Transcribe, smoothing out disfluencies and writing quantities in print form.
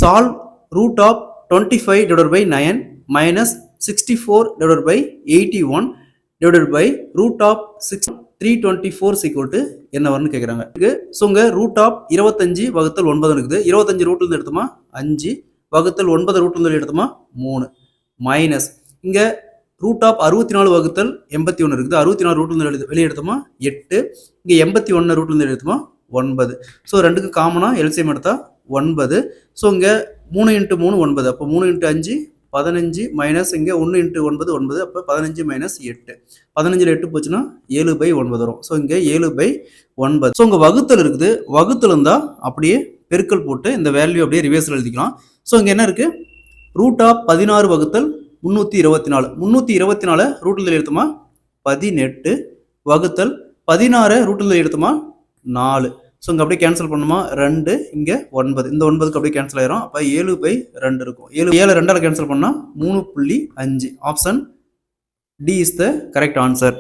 Solve root of 25 divided by 9 minus 64 divided by 81 divided by root of 324 is equal to என்ன வரும்னு கேக்குறாங்க. So இங்க root of 25 வகுத்தல் 9 இருக்குது. 25 ரூட்ல இருந்து எடுத்தோமா 5 வகுத்தல் 9 ரூட்ல இருந்து எடுத்தோமா 3 மைனஸ் இங்க ரூட் ஆஃப் 64 வகுத்தல் 81 இருக்குது. 64 ரூட்ல இருந்து வெளியே எடுத்தோமா 8, இங்க 81 ரூட்ல இருந்து எடுத்தோமா 9. ஸோ ரெண்டுக்கு காமனா எல்சிஎம் எடுத்தா 9. ஸோ இங்க 3 × 3 9, அப்போ 3 × 5 15 மைனஸ் இங்கே 1 × 9 9, அப்போ 15 மைனஸ் 8, 15ல் 8 போச்சுன்னா 7/9 வரும். ஸோ இங்கே 7/9. ஸோ உங்கள் வகுத்தல் இருக்குது, வகுத்தல் இருந்தால் அப்படியே பெருக்கல் போட்டு இந்த வேல்யூ அப்படியே ரிவர்ஸில் எழுதிக்கலாம். ஸோ இங்கே என்ன இருக்குது, ரூட் ஆஃப் 16 வகுத்தல் 324, 324 ரூட்டில் எடுத்தோமா 18 வகுத்தல் 16 ரூட்டில் எடுத்தோமா 4. ஸோ இங்கே அப்படியே கேன்சல் பண்ணுமா 2, இங்கே 9, இந்த 9க்கு அப்படியே கேன்சல் ஆயிரும். அப்போ 7/2 இருக்கும். 7 2ஆல் கேன்சல் பண்ணால் 3.5. Option D is the correct answer.